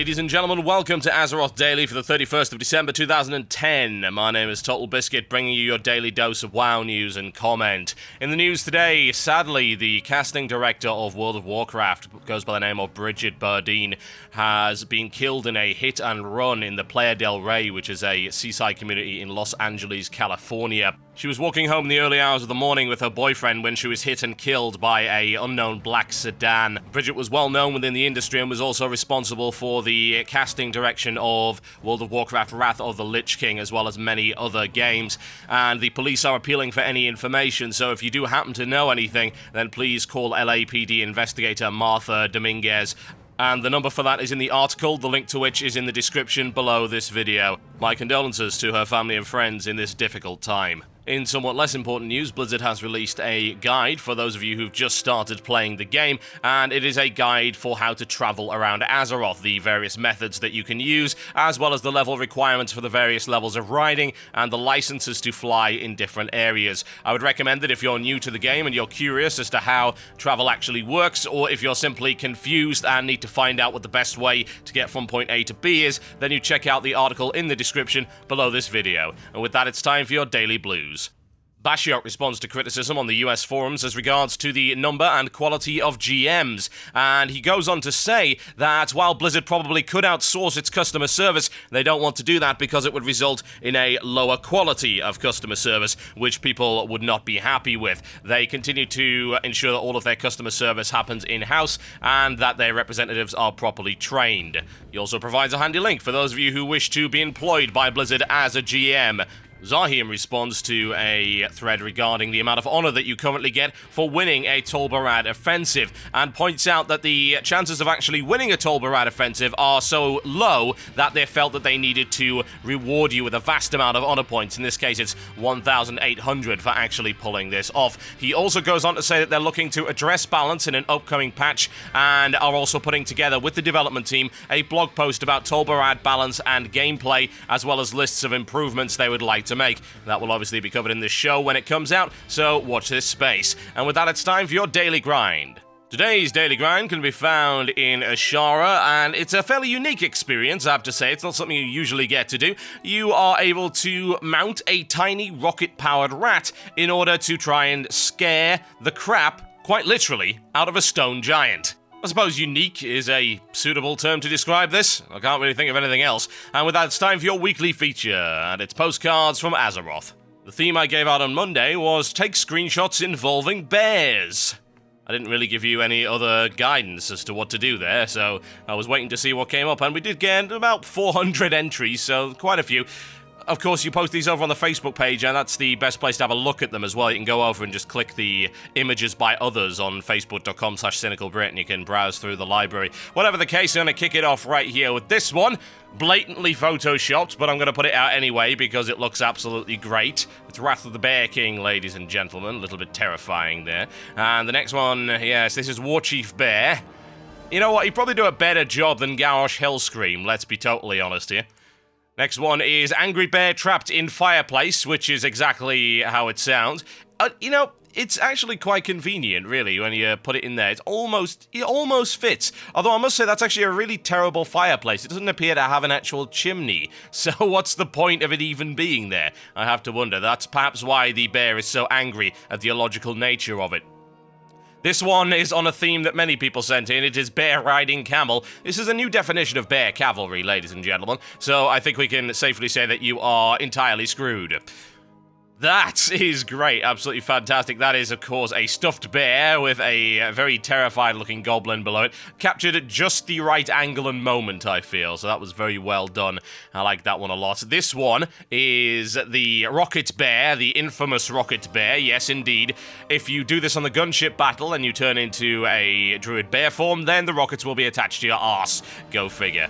Ladies and gentlemen, welcome to Azeroth Daily for the 31st of December 2010. My name is TotalBiscuit, bringing you your daily dose of WoW news and comment. In the news today, sadly, the casting director of World of Warcraft, goes by the name of Bridget Bardeen, has been killed in a hit and run in the Playa del Rey, which is a seaside community in Los Angeles, California. She was walking home in the early hours of the morning with her boyfriend when she was hit and killed by an unknown black sedan. Bridget was well known within the industry and was also responsible for the casting direction of World of Warcraft Wrath of the Lich King, as well as many other games. And the police are appealing for any information, so if you do happen to know anything, then please call LAPD investigator Martha Dominguez. And the number for that is in the article, the link to which is in the description below this video. My condolences to her family and friends in this difficult time. In somewhat less important news, Blizzard has released a guide for those of you who've just started playing the game, and it is a guide for how to travel around Azeroth, the various methods that you can use, as well as the level requirements for the various levels of riding, and the licenses to fly in different areas. I would recommend that if you're new to the game and you're curious as to how travel actually works, or if you're simply confused and need to find out what the best way to get from point A to B is, then you check out the article in the description below this video. And with that, it's time for your Daily Blues. Bashiok responds to criticism on the US forums as regards to the number and quality of GMs, and he goes on to say that while Blizzard probably could outsource its customer service, they don't want to do that because it would result in a lower quality of customer service, which people would not be happy with. They continue to ensure that all of their customer service happens in-house and that their representatives are properly trained. He also provides a handy link for those of you who wish to be employed by Blizzard as a GM. Zahim responds to a thread regarding the amount of honor that you currently get for winning a Tol Barad offensive, and points out that the chances of actually winning a Tol Barad offensive are so low that they felt that they needed to reward you with a vast amount of honor points. In this case, it's 1,800 for actually pulling this off. He also goes on to say that they're looking to address balance in an upcoming patch, and are also putting together with the development team a blog post about Tol Barad balance and gameplay, as well as lists of improvements they would like to make. That will obviously be covered in this show when it comes out, so watch this space. And with that, it's time for your Daily Grind. Today's Daily Grind can be found in Ashara, and it's a fairly unique experience, I have to say. It's not something you usually get to do. You are able to mount a tiny rocket-powered rat in order to try and scare the crap, quite literally, out of a stone giant. I suppose unique is a suitable term to describe this. I can't really think of anything else. And with that, it's time for your weekly feature, and it's postcards from Azeroth. The theme I gave out on Monday was take screenshots involving bears. I didn't really give you any other guidance as to what to do there, so I was waiting to see what came up, and we did get about 400 entries, so quite a few. Of course, you post these over on the Facebook page, and that's the best place to have a look at them as well. You can go over and just click the images by others on facebook.com/cynicalbrit, and you can browse through the library. Whatever the case, I'm going to kick it off right here with this one. Blatantly photoshopped, but I'm going to put it out anyway because it looks absolutely great. It's Wrath of the Bear King, ladies and gentlemen. A little bit terrifying there. And the next one, yes, this is Warchief Bear. You know what? He'd probably do a better job than Garrosh Hellscream, let's be totally honest here. Next one is Angry Bear Trapped in Fireplace, which is exactly how it sounds. You know, it's actually quite convenient, really, when you put it in there. It almost fits. Although I must say that's actually a really terrible fireplace. It doesn't appear to have an actual chimney. So what's the point of it even being there? I have to wonder. That's perhaps why the bear is so angry at the illogical nature of it. This one is on a theme that many people sent in. It is bear riding camel. This is a new definition of bear cavalry, ladies and gentlemen. So I think we can safely say that you are entirely screwed. That is great, absolutely fantastic. That is, of course, a stuffed bear with a very terrified-looking goblin below it. Captured at just the right angle and moment, I feel, so that was very well done. I like that one a lot. This one is the Rocket Bear, the infamous Rocket Bear, yes, indeed. If you do this on the gunship battle and you turn into a druid bear form, then the rockets will be attached to your arse. Go figure.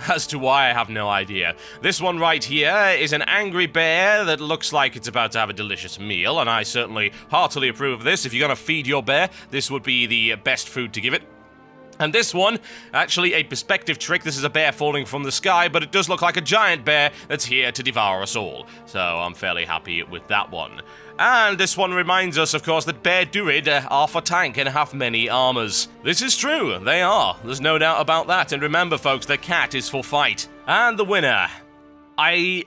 As to why, I have no idea. This one right here is an angry bear that looks like it's about to have a delicious meal, and I certainly heartily approve of this. If you're going to feed your bear, this would be the best food to give it. And this one, actually a perspective trick. This is a bear falling from the sky, but it does look like a giant bear that's here to devour us all. So I'm fairly happy with that one. And this one reminds us, of course, that Bear Druid are half a tank and have many armors. This is true, they are. There's no doubt about that. And remember, folks, the cat is for fight. And the winner. I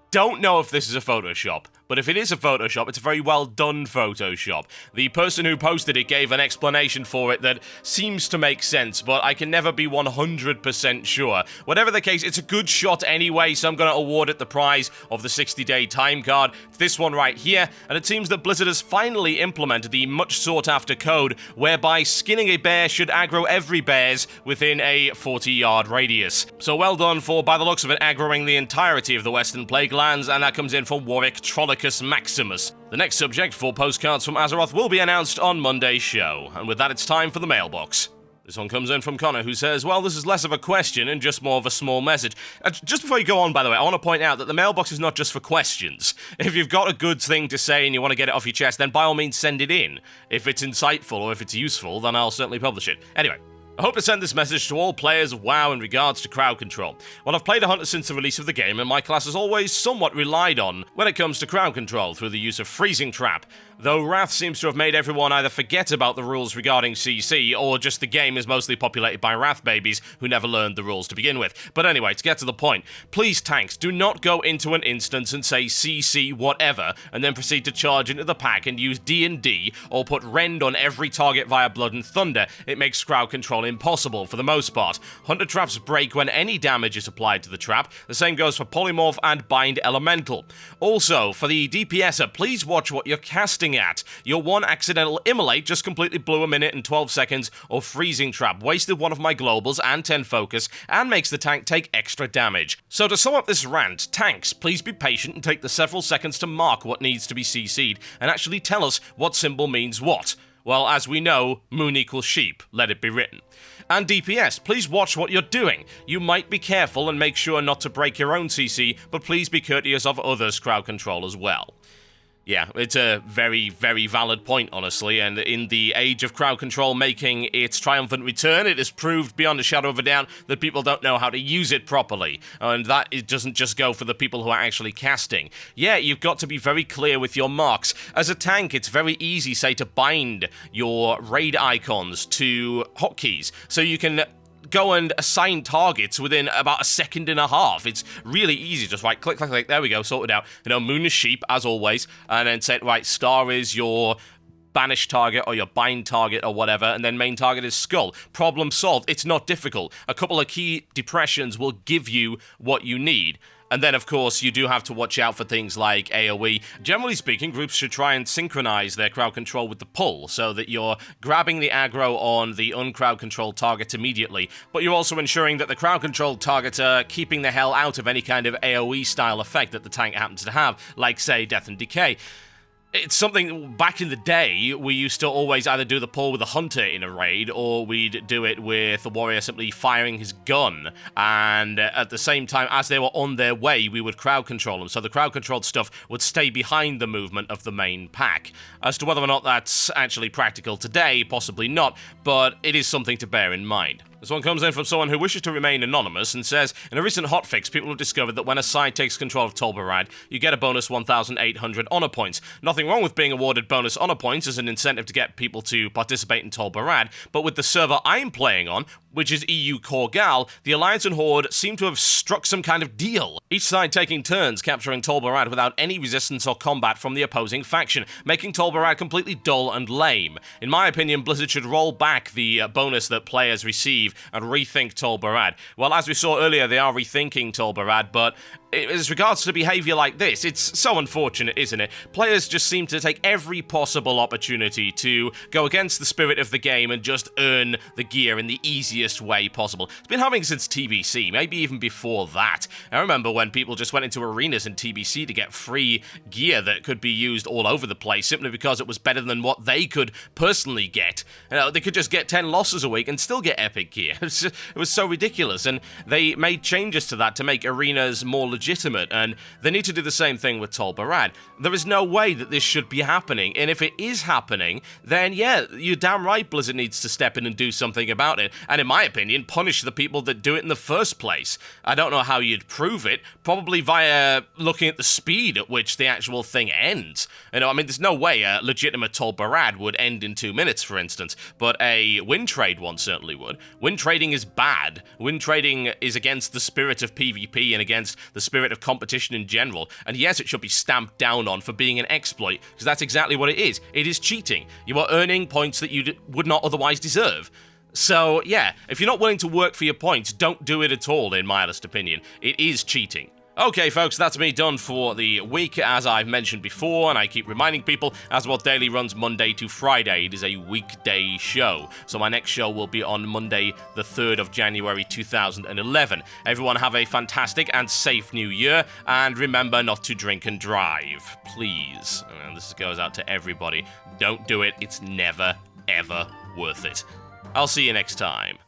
don't know if this is a Photoshop, but if it is a Photoshop, it's a very well done Photoshop. The person who posted it gave an explanation for it that seems to make sense, but I can never be 100% sure. Whatever the case, it's a good shot anyway, so I'm going to award it the prize of the 60-day time card. It's this one right here, and it seems that Blizzard has finally implemented the much sought-after code whereby skinning a bear should aggro every bears within a 40-yard radius. So well done for, by the looks of it, aggroing the entirety of the Western Plague lands, and that comes in from Warwick Trollocus Maximus. The next subject for postcards from Azeroth will be announced on Monday's show, and with that it's time for the mailbox. This one comes in from Connor, who says, well, this is less of a question and just more of a small message. Just before you go on, by the way, I want to point out that the mailbox is not just for questions. If you've got a good thing to say and you want to get it off your chest, then by all means send it in. If it's insightful or if it's useful, then I'll certainly publish it. Anyway, I hope to send this message to all players of WoW in regards to crowd control. Well, I've played a Hunter since the release of the game, and my class has always somewhat relied on when it comes to crowd control through the use of Freezing Trap, though Wrath seems to have made everyone either forget about the rules regarding CC, or just the game is mostly populated by Wrath babies who never learned the rules to begin with. But anyway, to get to the point, please tanks, do not go into an instance and say CC whatever, and then proceed to charge into the pack and use D&D, or put Rend on every target via Blood and Thunder. It makes crowd control impossible for the most part. Hunter traps break when any damage is applied to the trap. The same goes for Polymorph and Bind Elemental. Also, for the DPSer, please watch what you're casting at. Your one accidental Immolate just completely blew 1 minute and 12 seconds of Freezing Trap, wasted one of my globals and 10 focus, and makes the tank take extra damage. So to sum up this rant, tanks, please be patient and take the several seconds to mark what needs to be CC'd, and actually tell us what symbol means what. Well, as we know, moon equals sheep, let it be written. And DPS, please watch what you're doing. You might be careful and make sure not to break your own CC, but please be courteous of others' crowd control as well. Yeah, it's a very, very valid point, honestly, and in the age of crowd control making its triumphant return, it has proved beyond a shadow of a doubt that people don't know how to use it properly, and that it doesn't just go for the people who are actually casting. Yeah, you've got to be very clear with your marks. As a tank, it's very easy, say, to bind your raid icons to hotkeys, so you can go and assign targets within about 1.5 seconds. It's really easy. Just right click, click, click. There we go. Sorted out. You know, moon is sheep, as always. And then say, right, star is your banish target or your bind target or whatever. And then main target is skull. Problem solved. It's not difficult. A couple of key depressions will give you what you need. And then, of course, you do have to watch out for things like AoE. Generally speaking, groups should try and synchronize their crowd control with the pull, so that you're grabbing the aggro on the uncrowd controlled targets immediately, but you're also ensuring that the crowd controlled targets are keeping the hell out of any kind of AoE style effect that the tank happens to have, like, say, Death and Decay. It's something, back in the day, we used to always either do the pull with a hunter in a raid, or we'd do it with the warrior simply firing his gun, and at the same time, as they were on their way, we would crowd control them, so the crowd controlled stuff would stay behind the movement of the main pack. As to whether or not that's actually practical today, possibly not, but it is something to bear in mind. This one comes in from someone who wishes to remain anonymous and says, in a recent hotfix, people have discovered that when a side takes control of Tolbarad, you get a bonus 1,800 honor points. Nothing wrong with being awarded bonus honor points as an incentive to get people to participate in Tolbarad, but with the server I'm playing on, which is EU Core Gal, the Alliance and Horde seem to have struck some kind of deal, each side taking turns capturing Tolbarad without any resistance or combat from the opposing faction, making Tolbarad completely dull and lame. In my opinion, Blizzard should roll back the bonus that players receive and rethink Tolbarad. Well, as we saw earlier, they are rethinking Tolbarad, but as regards to behaviour like this, it's so unfortunate, isn't it? Players just seem to take every possible opportunity to go against the spirit of the game and just earn the gear in the easiest way possible. It's been happening since TBC, maybe even before that. I remember when people just went into arenas in TBC to get free gear that could be used all over the place simply because it was better than what they could personally get. You know, they could just get 10 losses a week and still get epic gear. here. It was so ridiculous, and they made changes to that to make arenas more legitimate, and they need to do the same thing with Tol Barad. There is no way that this should be happening, and if it is happening, then yeah, you're damn right Blizzard needs to step in and do something about it, and in my opinion, punish the people that do it in the first place. I don't know how you'd prove it, probably via looking at the speed at which the actual thing ends. You know, I mean, there's no way a legitimate Tol Barad would end in 2 minutes, for instance, but a win trade one certainly would. Win trading is bad. Win trading is against the spirit of PvP and against the spirit of competition in general, and yes, it should be stamped down on for being an exploit, because that's exactly what it is. It is cheating. You are earning points that you would not otherwise deserve. So, yeah, if you're not willing to work for your points, don't do it at all, in my honest opinion. It is cheating. Okay, folks, that's me done for the week. As I've mentioned before, and I keep reminding people, Azeroth Daily runs Monday to Friday. It is a weekday show. So my next show will be on Monday, the 3rd of January, 2011. Everyone have a fantastic and safe new year, and remember not to drink and drive. Please. And this goes out to everybody. Don't do it. It's never, ever worth it. I'll see you next time.